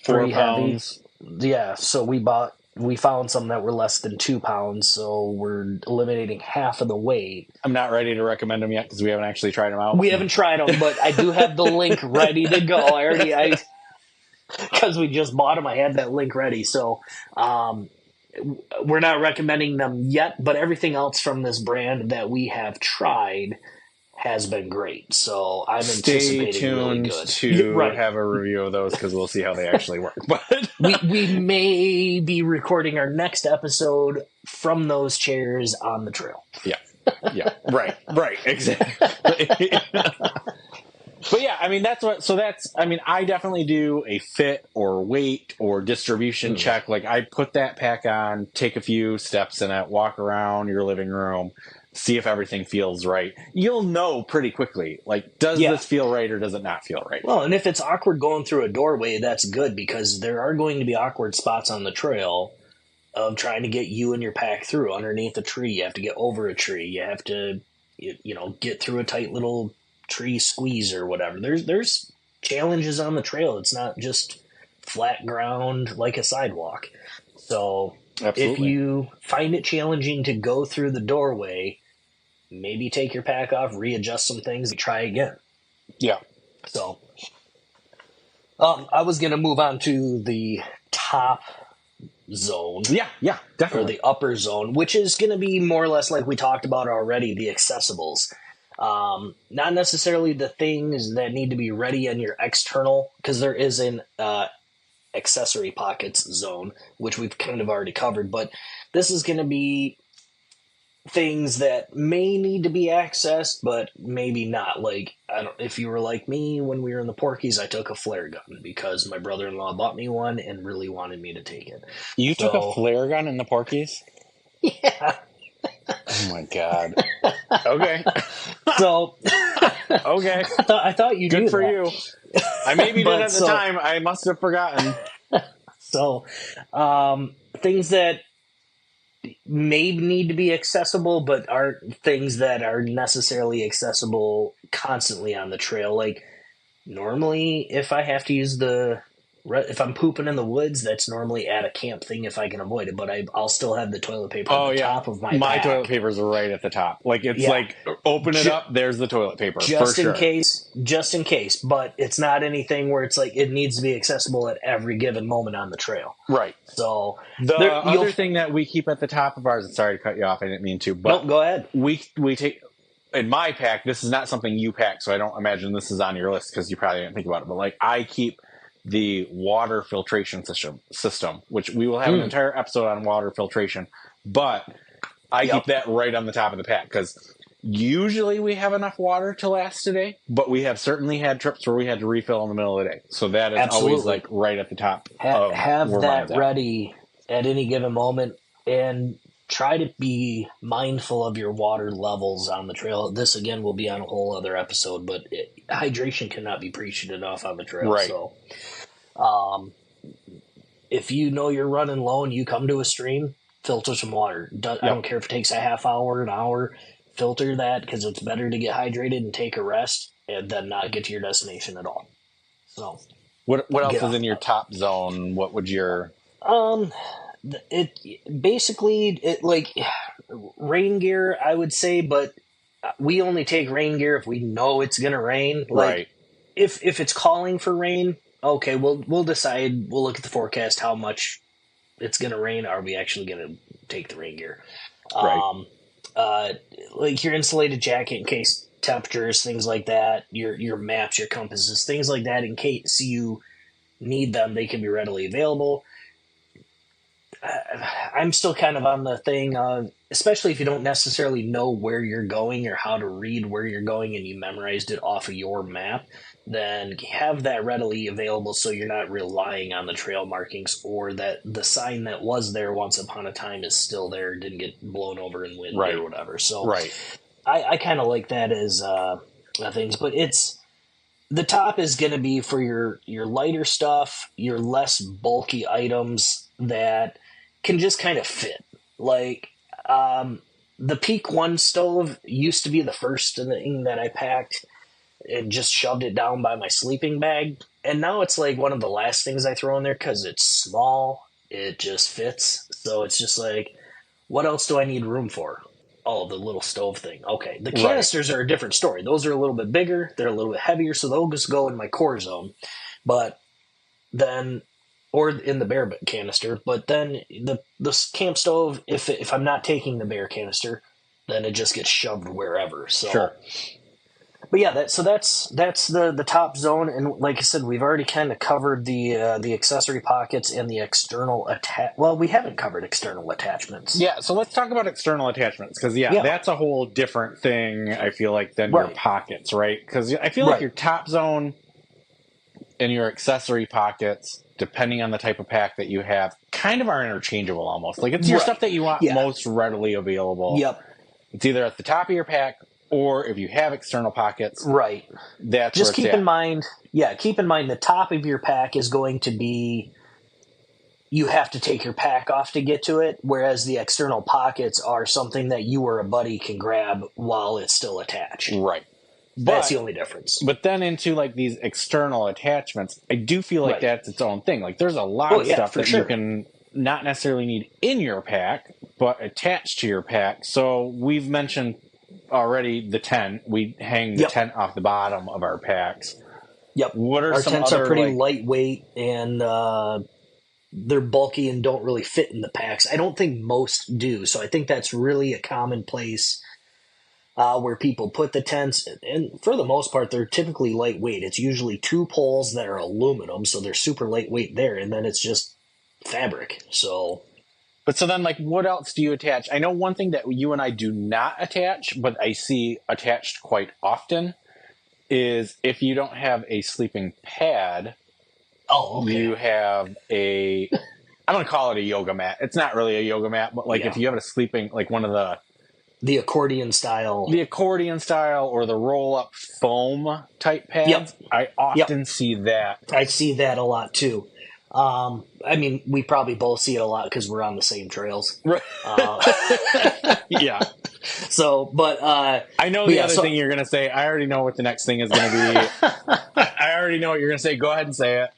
4 pounds. Heavy. Yeah. So we found some that were less than 2 pounds. So we're eliminating half of the weight. I'm not ready to recommend them yet because we haven't actually tried them out. We haven't tried them, but I do have the link ready to go. Because we just bought them. I had that link ready. So, we're not recommending them yet, but everything else from this brand that we have tried has been great. So I'm anticipating really good. Stay tuned to have a review of those because we'll see how they actually work. But we may be recording our next episode from those chairs on the trail. Yeah. Right. Exactly. But yeah, I mean, I definitely do a fit or weight or distribution check. Like, I put that pack on, take a few steps in it, walk around your living room, see if everything feels right. You'll know pretty quickly, like, does this feel right or does it not feel right? Well, and if it's awkward going through a doorway, that's good because there are going to be awkward spots on the trail of trying to get you and your pack through. Underneath a tree, you have to get over a tree. You have to, get through a tight little tree squeeze or whatever. There's challenges on the trail. It's not just flat ground like a sidewalk. So If you find it challenging to go through the doorway, maybe take your pack off, readjust some things, and try again. Yeah. So I was going to move on to the top zone. Yeah, definitely. Or the upper zone, which is going to be more or less like we talked about already, the accessibles. Not necessarily the things that need to be ready in your external, because there is an accessory pockets zone, which we've kind of already covered, but this is going to be things that may need to be accessed, but maybe not. Like, if you were like me when we were in the Porkies, I took a flare gun because my brother-in-law bought me one and really wanted me to take it. You took a flare gun in the Porkies? Yeah. Oh my God. Okay. So, okay. I thought you Good knew for that. you. I maybe did at the time. I must have forgotten. So, things that may need to be accessible, but aren't things that are necessarily accessible constantly on the trail. Like, normally, if I have to use if I'm pooping in the woods, that's normally at a camp thing if I can avoid it, but I'll still have the toilet paper at the top of my pack. Toilet paper's right at the top. Like, it's like, open it up, there's the toilet paper. Just in case, but it's not anything where it's like it needs to be accessible at every given moment on the trail. Right. So the other thing that we keep at the top of ours, and sorry to cut you off, I didn't mean to, but no, go ahead. We take, in my pack, this is not something you pack, so I don't imagine this is on your list because you probably didn't think about it, but like, I keep the water filtration system, which we will have an entire episode on water filtration, but I keep that right on the top of the pack because usually we have enough water to last today, but we have certainly had trips where we had to refill in the middle of the day. So that is always like right at the top of have where that mine's at. ready at any given moment, and try to be mindful of your water levels on the trail. This again will be on a whole other episode, but hydration cannot be preached enough on the trail. Right. So, if you know you're running low and you come to a stream, filter some water. I don't care if it takes a half hour, an hour. Filter that because it's better to get hydrated and take a rest and then not get to your destination at all. So, what else is in your top zone? What would your it basically like rain gear, I would say, but we only take rain gear if we know it's gonna rain. Like, right. If it's calling for rain, okay, we'll decide. We'll look at the forecast, how much it's gonna rain. Are we actually gonna take the rain gear? Right. Like your insulated jacket in case temperatures, things like that, your maps, your compasses, things like that, in case you need them, they can be readily available. I'm still kind of on the thing of, especially if you don't necessarily know where you're going or how to read where you're going and you memorized it off of your map, then have that readily available so you're not relying on the trail markings or that the sign that was there once upon a time is still there, didn't get blown over in wind or whatever. So I kind of like that as things, but the top is going to be for your lighter stuff, your less bulky items that can just kind of fit. Like the Peak 1 stove used to be the first thing that I packed and just shoved it down by my sleeping bag. And now it's like one of the last things I throw in there because it's small. It just fits. So it's just like, what else do I need room for? Oh, the little stove thing. Okay. The canisters are a different story. Those are a little bit bigger. They're a little bit heavier. So they'll just go in my core zone. But then, or in the bear canister. But then the camp stove, if I'm not taking the bear canister, then it just gets shoved wherever. So But yeah, that's the top zone, and like I said, we've already kind of covered the accessory pockets and the external Well, we haven't covered external attachments. Yeah, so let's talk about external attachments because that's a whole different thing. I feel like than your pockets, right? Because I feel like your top zone and your accessory pockets, depending on the type of pack that you have, kind of are interchangeable almost. Like it's your stuff that you want most readily available. Yep. It's either at the top of your pack. Or if you have external pockets, that's just keep in mind. Yeah, keep in mind the top of your pack is going to be. You have to take your pack off to get to it, whereas the external pockets are something that you or a buddy can grab while it's still attached. Right. That's the only difference. But then into like these external attachments, I do feel like that's its own thing. Like there's a lot of stuff that you can not necessarily need in your pack, but attached to your pack. So we've mentioned already the tent. We hang the tent off the bottom of our packs. Yep. What are our some tents other, are pretty lightweight and they're bulky and don't really fit in the packs. I don't think most do. So I think that's really a common place where people put the tents. And for the most part, they're typically lightweight. It's usually 2 poles that are aluminum, so they're super lightweight there. And then it's just fabric. So... But so then, like, what else do you attach? I know one thing that you and I do not attach, but I see attached quite often, is if you don't have a sleeping pad, you have a... I'm going to call it a yoga mat. It's not really a yoga mat, but, like, if you have a sleeping... Like, one of the... The accordion style. The accordion style or the roll-up foam type pads. I often see that. I see that a lot, too. I mean, we probably both see it a lot because we're on the same trails. Right. Yeah. So, but... I know the other thing you're going to say. I already know what the next thing is going to be. I already know what you're going to say. Go ahead and say it.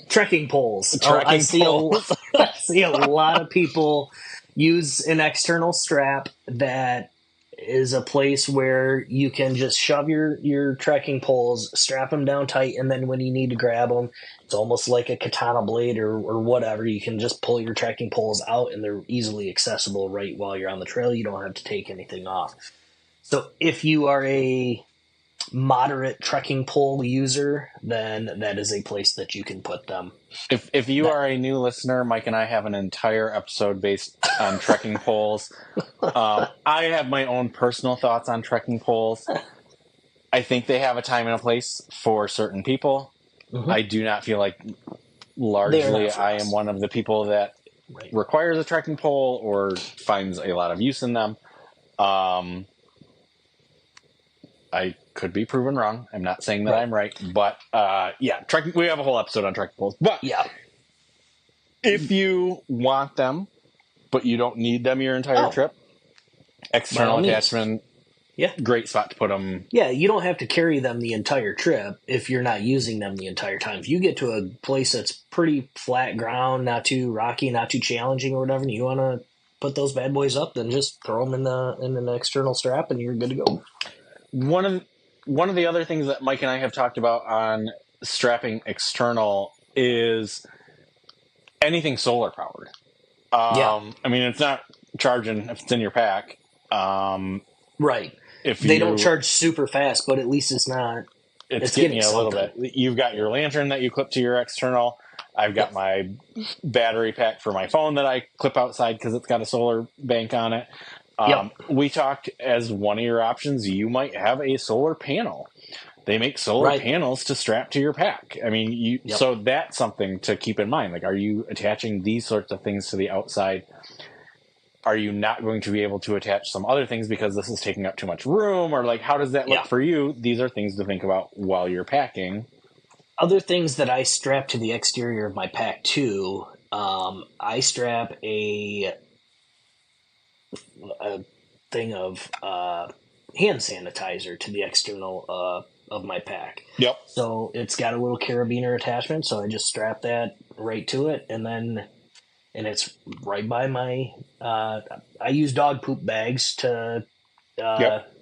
Trekking poles. I see a lot of people use an external strap that is a place where you can just shove your trekking poles, strap them down tight, and then when you need to grab them, it's almost like a katana blade or whatever. You can just pull your trekking poles out, and they're easily accessible right while you're on the trail. You don't have to take anything off. So if you are a moderate trekking pole user, then that is a place that you can put them. If you are a new listener, Mike and I have an entire episode based on trekking poles. I have my own personal thoughts on trekking poles. I think they have a time and a place for certain people. Mm-hmm. I do not feel like largely I am one of the people that requires a trekking pole or finds a lot of use in them. I could be proven wrong. I'm not saying that I'm right, but trekking. We have a whole episode on trekking poles. But if you want them, but you don't need them your entire trip, external attachment. Yeah, great spot to put them. Yeah, you don't have to carry them the entire trip if you're not using them the entire time. If you get to a place that's pretty flat ground, not too rocky, not too challenging or whatever, and you want to put those bad boys up, then just throw them in an external strap and you're good to go. One of the other things that Mike and I have talked about on strapping external is anything solar powered. I mean, it's not charging if it's in your pack. Right. If they don't charge super fast, but at least it's not. It's getting you a little bit. You've got your lantern that you clip to your external. I've got my battery pack for my phone that I clip outside because it's got a solar bank on it. We talked as one of your options, you might have a solar panel. They make solar panels to strap to your pack. I mean, so that's something to keep in mind. Like, are you attaching these sorts of things to the outside? Are you not going to be able to attach some other things because this is taking up too much room? Or, like, how does that look for you? These are things to think about while you're packing. Other things that I strap to the exterior of my pack, too, I strap a thing of hand sanitizer to the external of my pack. Yep. So it's got a little carabiner attachment, so I just strap that right to it, and it's right by my. I use dog poop bags to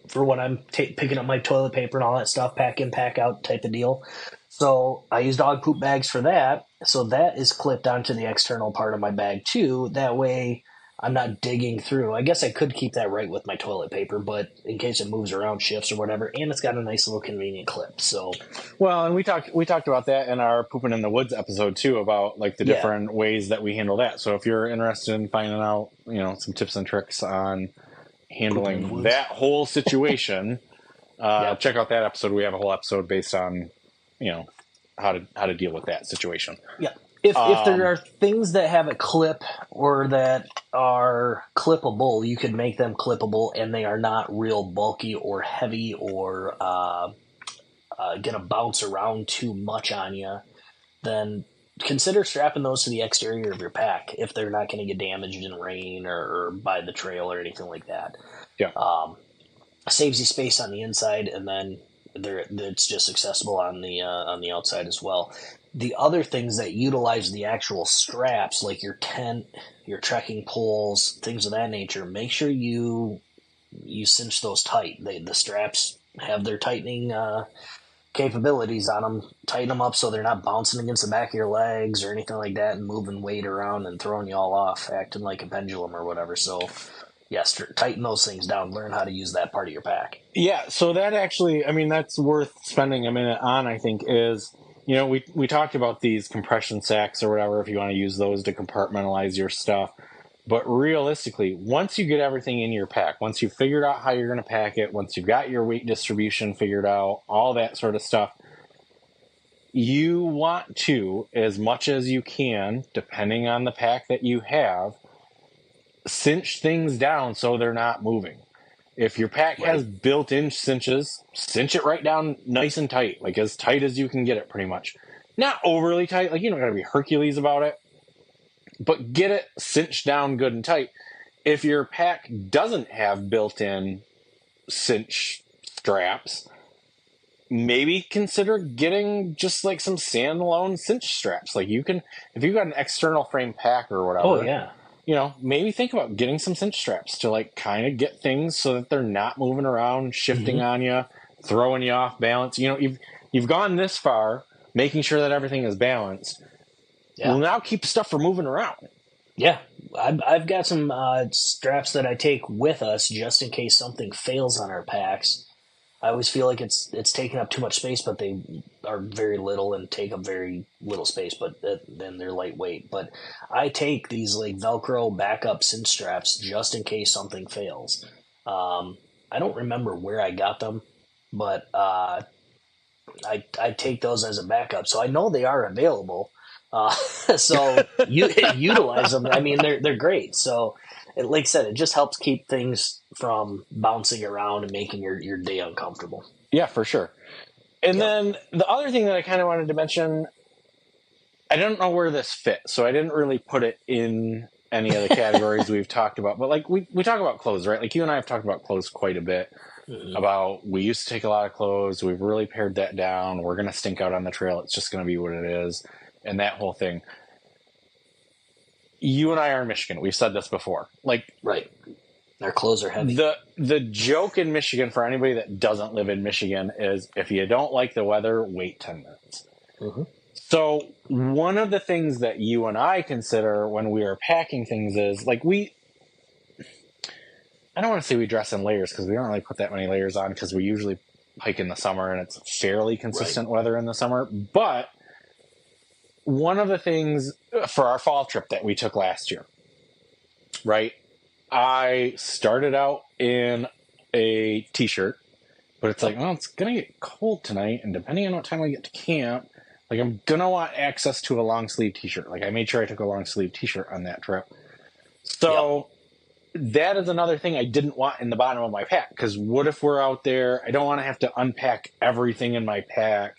for when I'm picking up my toilet paper and all that stuff, pack in, pack out type of deal. So I use dog poop bags for that. So that is clipped onto the external part of my bag too. That way I'm not digging through. I guess I could keep that right with my toilet paper, but in case it moves around, shifts or whatever, and it's got a nice little convenient clip. So, well, and we talked about that in our Pooping in the Woods episode too, about like the different ways that we handle that. So if you're interested in finding out, some tips and tricks on handling that whole situation, check out that episode. We have a whole episode based on, how to deal with that situation. Yeah. If there are things that have a clip or that are clippable, you could make them clippable and they are not real bulky or heavy or going to bounce around too much on you, then consider strapping those to the exterior of your pack if they're not going to get damaged in rain or by the trail or anything like that. Yeah. Saves you space on the inside, and then it's just accessible on the outside as well. The other things that utilize the actual straps, like your tent, your trekking poles, things of that nature, make sure you cinch those tight. The straps have their tightening capabilities on them. Tighten them up so they're not bouncing against the back of your legs or anything like that and moving weight around and throwing you all off, acting like a pendulum or whatever. So, yes, tighten those things down. Learn how to use that part of your pack. Yeah, so that actually, that's worth spending a minute on, I think, is... we talked about these compression sacks or whatever, if you want to use those to compartmentalize your stuff. But realistically, once you get everything in your pack, once you've figured out how you're going to pack it, once you've got your weight distribution figured out, all that sort of stuff, you want to, as much as you can, depending on the pack that you have, cinch things down so they're not moving. If your pack has built-in cinches, cinch it right down nice and tight, like as tight as you can get it pretty much. Not overly tight, like you don't got to be Hercules about it, but get it cinched down good and tight. If your pack doesn't have built-in cinch straps, maybe consider getting just like some standalone cinch straps. Like you can, if you've got an external frame pack or whatever. Oh, yeah. Maybe think about getting some cinch straps to like kind of get things so that they're not moving around, shifting on you, throwing you off balance. You've gone this far, making sure that everything is balanced. Yeah. Well, now keep stuff from moving around. Yeah, I've got some straps that I take with us just in case something fails on our packs. I always feel like it's taking up too much space, but they are very little and take up very little space. But then they're lightweight. But I take these like Velcro backup cinch straps just in case something fails. I don't remember where I got them, but I take those as a backup, so I know they are available. So you utilize them. I mean, they're great. So, like I said, it just helps keep things from bouncing around and making your day uncomfortable. Yeah, for sure. And Yep. then the other thing that I kind of wanted to mention, I don't know where this fits, so I didn't really put it in any of the categories we've talked about. But like we talk about clothes, right? Like you and I have talked about clothes quite a bit. Mhm. About we used to take a lot of clothes. We've really pared that down. We're gonna stink out on the trail. It's just gonna be what it is, and that whole thing. You and I are in Michigan. We've said this before. Like Right. Our clothes are heavy. the joke in Michigan for anybody that doesn't live in Michigan is if you don't like the weather, wait 10 minutes. Hmm. So one of the things that you and I consider when we are packing things is like I don't want to say we dress in layers because we don't really put that many layers on because we usually hike in the summer and it's fairly Right. consistent weather in the summer. But one of the things for our fall trip that we took last year, right? I started out in a t-shirt, but it's like, oh, it's gonna get cold tonight, and depending on what time we get to camp, like I'm gonna want access to a long sleeve t-shirt. Like I made sure I took a long sleeve t-shirt on that trip. Yep. So that is another thing I didn't want in the bottom of my pack, because what if we're out there? I don't want to have to unpack everything in my pack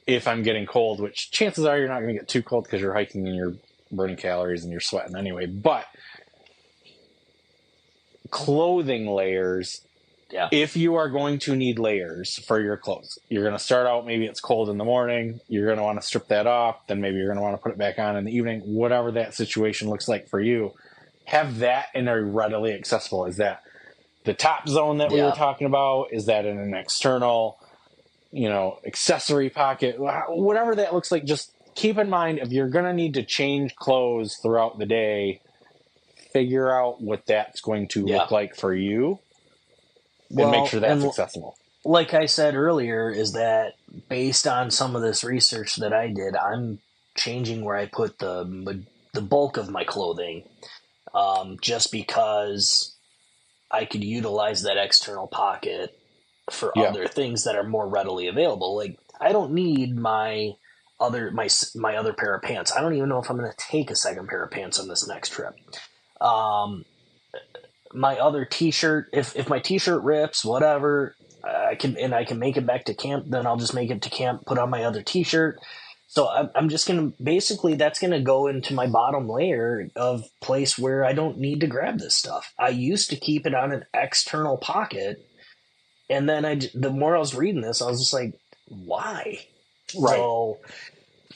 if I'm getting cold, which chances are you're not going to get too cold because you're hiking and you're burning calories and you're sweating anyway. But clothing layers, Yeah. if you are going to need layers for your clothes, you're going to start out, maybe it's cold in the morning, you're going to want to strip that off, then maybe you're going to want to put it back on in the evening, whatever that situation looks like for you. Have that in a readily accessible. Is that the top zone that we were Yeah. talking about? Is that in an external, accessory pocket? Whatever that looks like, just keep in mind if you're going to need to change clothes throughout the day, figure out what that's going to Yeah. look like for you and make Well, sure that's accessible. like I said earlier, is that based on some of this research that I did, I'm changing where I put the bulk of my clothing, just because I could utilize that external pocket for Yeah. other things that are more readily available. Like I don't need my other pair of pants. I don't even know if I'm going to take a second pair of pants on this next trip. Um, my other t-shirt, if my t-shirt rips, whatever, I can make it back to camp. Then I'll just make it to camp, put on my other t-shirt. So I'm just gonna basically that's gonna go into my bottom layer of place where I don't need to grab this stuff. I used to keep it on an external pocket, and then the more I was reading this, I was just like, why? Right.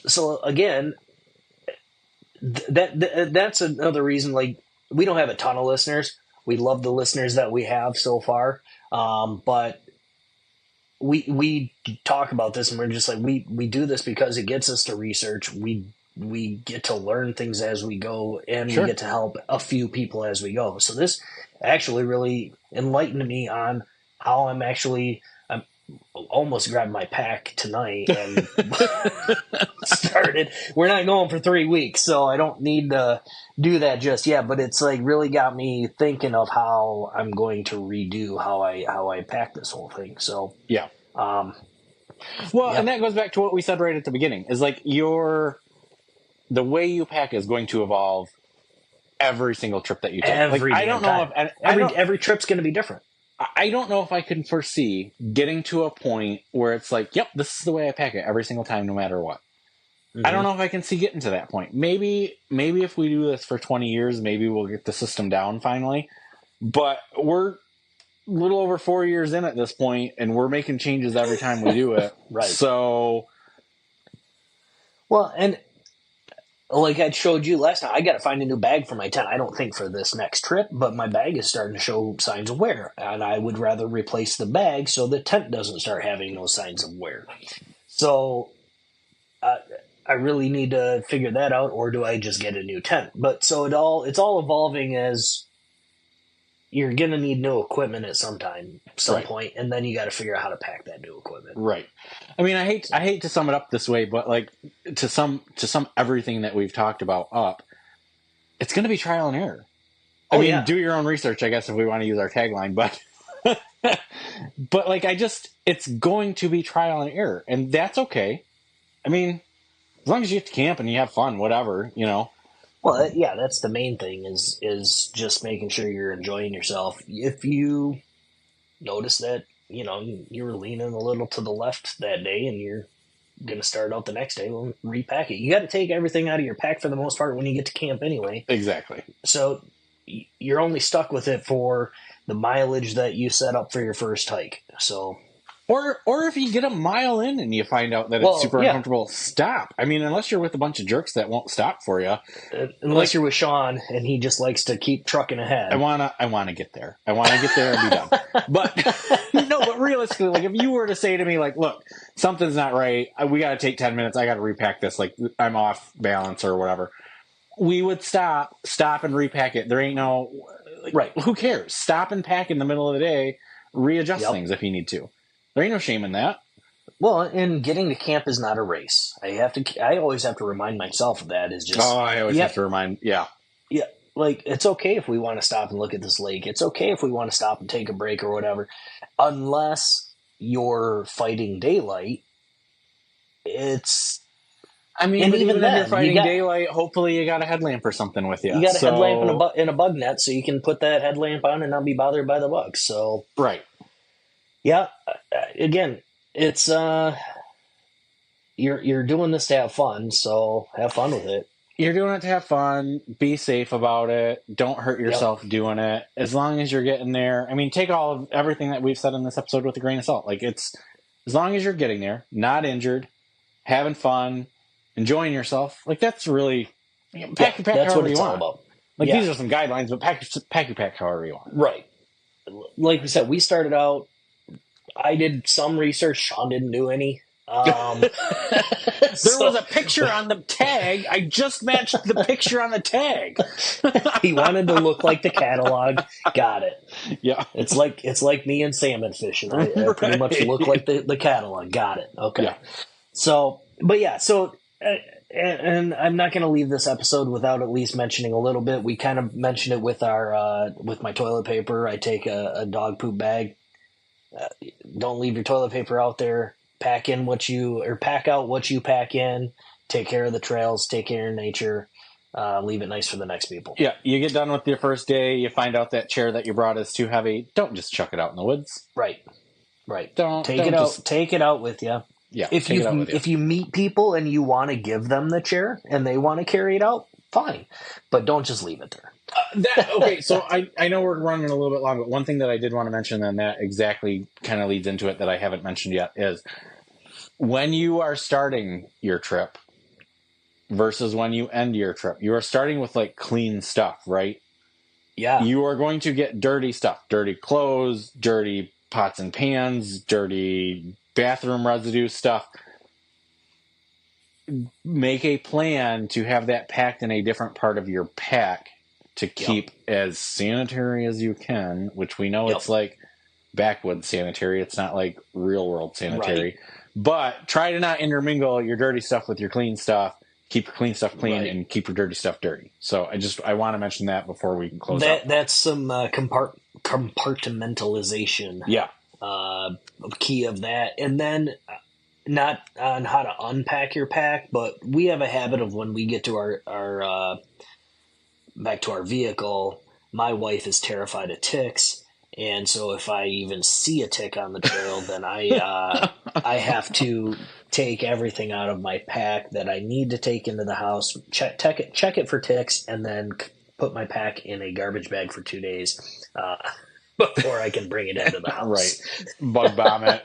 So again, that's another reason. Like we don't have a ton of listeners. We love the listeners that we have so far, but we talk about this and we're just like we do this because it gets us to research. We get to learn things as we go, and we Sure. get to help a few people as we go. So this actually really enlightened me on how I'm almost grabbed my pack tonight and started. We're not going for 3 weeks, so I don't need to do that just yet. But it's like really got me thinking of how I'm going to redo how I pack this whole thing. So Yeah. um, Well, yeah, and that goes back to what we said right at the beginning is like the way you pack is going to evolve every single trip that you take. every Like, I damn don't know time. if, and Every trip's going to be different. I don't know if I can foresee getting to a point where it's like, yep, this is the way I pack it every single time, no matter what. I don't Mm-hmm. know if I can see getting to that point. Maybe if we do this for 20 years, maybe we'll get the system down finally. But we're a little over 4 years in at this point, and we're making changes every time we do it. Right. So, Well, and like I showed you last time, I got to find a new bag for my tent. I don't think for this next trip, but my bag is starting to show signs of wear, and I would rather replace the bag so the tent doesn't start having those signs of wear. So I really need to figure that out, or do I just get a new tent? But so it's all evolving as you're gonna need new equipment at some Right. point, and then you got to figure out how to pack that new equipment. Right. I mean, I hate to sum it up this way, but like to sum everything that we've talked about up, it's going to be trial and error. I Oh mean, yeah. do your own research, I guess, if we want to use our tagline, but but like it's going to be trial and error, and that's okay. I mean, as long as you get to camp and you have fun, whatever, you know. Well, yeah, that's the main thing is just making sure you're enjoying yourself. If you notice that, you were leaning a little to the left that day and you're going to start out the next day, well, repack it. You got to take everything out of your pack for the most part when you get to camp anyway. Exactly. So you're only stuck with it for the mileage that you set up for your first hike. So or if you get a mile in and you find out that it's super uncomfortable, stop. I mean, unless you're with a bunch of jerks that won't stop for you. Unless you're with Shawn and he just likes to keep trucking ahead. I wanna get there. I wanna get there and be done. But no, but realistically, like if you were to say to me, like, look, something's not right. We got to take 10 minutes. I got to repack this. Like I'm off balance or whatever. We would stop and repack it. There ain't no right. Who cares? Stop and pack in the middle of the day. Readjust things if you need to. There ain't no shame in that. Well, and getting to camp is not a race. I always have to remind myself of that. Is just I always have to remind. Yeah. Like it's okay if we want to stop and look at this lake. It's okay if we want to stop and take a break or whatever, unless you're fighting daylight. I mean, but even then, if you're fighting daylight, hopefully you got a headlamp or something with you. You got a headlamp and a bug net, so you can put that headlamp on and not be bothered by the bugs. So right. Yeah, again, it's you're doing this to have fun, so have fun with it. You're doing it to have fun. Be safe about it. Don't hurt yourself doing it. As long as you're getting there. I mean, take all of everything that we've said in this episode with a grain of salt. Like it's as long as you're getting there, not injured, having fun, enjoying yourself. Like that's really pack your pack that's however what it's you want. all about. Like these are some guidelines, but pack your pack however you want. Right. Like we said, we started out. I did some research. Shawn didn't do any. There was a picture on the tag. I just matched the picture on the tag. He wanted to look like the catalog. Got it. Yeah. It's like me and salmon fishing. I pretty much look like the catalog. Got it. Okay. Yeah. So, but yeah, and I'm not going to leave this episode without at least mentioning a little bit. We kind of mentioned it with with my toilet paper. I take a dog poop bag. Don't leave your toilet paper out there. Pack out what you pack in. Take care of the trails. Take care of nature. Leave it nice for the next people. Yeah, you get done with your first day. You find out that chair that you brought is too heavy. Don't just chuck it out in the woods. Right. Don't take it out. Take it out with you. Yeah. If you meet people and you want to give them the chair and they want to carry it out, fine. But don't just leave it there. Okay, so I know we're running a little bit long, but one thing that I did want to mention, and that exactly kind of leads into it that I haven't mentioned yet, is when you are starting your trip versus when you end your trip, you are starting with like clean stuff, right? Yeah. You are going to get dirty stuff, dirty clothes, dirty pots and pans, dirty bathroom residue stuff. Make a plan to have that packed in a different part of your pack to keep as sanitary as you can, which we know it's like backwoods sanitary. It's not like real world sanitary. Right. But try to not intermingle your dirty stuff with your clean stuff. Keep your clean stuff clean and keep your dirty stuff dirty. So I want to mention that before we can close out. That's some compartmentalization. Yeah. Key of that. And then not on how to unpack your pack, but we have a habit of when we get to our back to our vehicle, my wife is terrified of ticks, and so if I even see a tick on the trail, then I have to take everything out of my pack that I need to take into the house, check it for ticks, and then put my pack in a garbage bag for 2 days before I can bring it into the house. Right. Bug bomb it.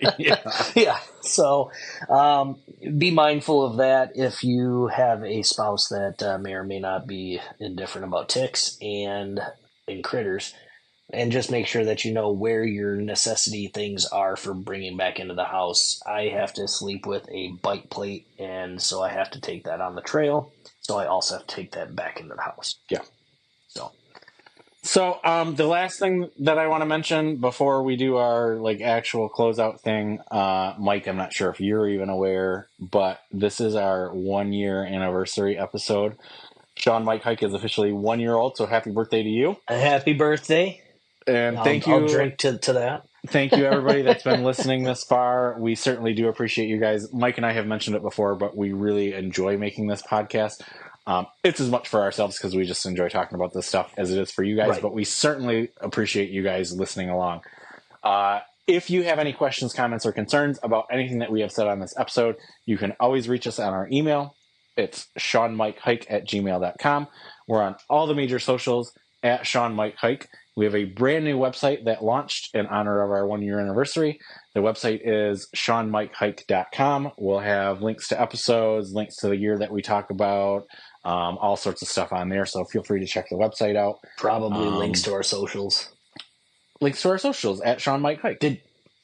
Yeah. So be mindful of that if you have a spouse that may or may not be indifferent about ticks and critters. And just make sure that you know where your necessity things are for bringing back into the house. I have to sleep with a bike plate, and so I have to take that on the trail. So I also have to take that back into the house. Yeah. So. So the last thing that I want to mention before we do our like actual closeout thing, Mike, I'm not sure if you're even aware, but this is our 1 year anniversary episode. Shawn Mike Hike is officially 1 year old, so happy birthday to you. A happy birthday. And thank I'll you. drink to that. Thank you, everybody that's been listening this far. We certainly do appreciate you guys. Mike and I have mentioned it before, but we really enjoy making this podcast. It's as much for ourselves because we just enjoy talking about this stuff as it is for you guys, Right. but we certainly appreciate you guys listening along. If you have any questions, comments, or concerns about anything that we have said on this episode, you can always reach us on our email. It's ShawnMikeHike@gmail.com. We're on all the major socials at Shawn Mike Hike. We have a brand new website that launched in honor of our 1 year anniversary. The website is ShawnMikeHike.com. We'll have links to episodes, links to the gear that we talk about, all sorts of stuff on there. So feel free to check the website out. Probably links to our socials. Links to our socials at Shawn Mike Hike.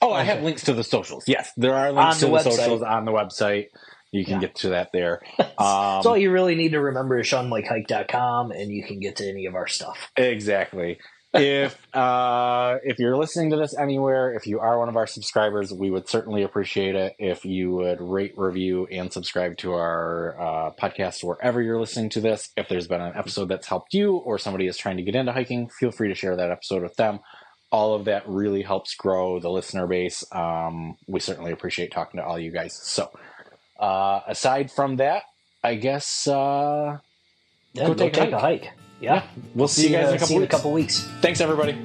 I have links to the socials. Yes, there are links to the socials on the website. You can get to that there. So all you really need to remember is ShawnMikeHike.com, and you can get to any of our stuff. Exactly. If you're listening to this anywhere, if you are one of our subscribers, we would certainly appreciate it if you would rate, review, and subscribe to our podcast wherever you're listening to this. If there's been an episode that's helped you or somebody is trying to get into hiking, feel free to share that episode with them. All of that really helps grow the listener base. We certainly appreciate talking to all you guys. So aside from that, I guess go take a hike. Yeah. We'll see you guys in a couple weeks. Thanks, everybody.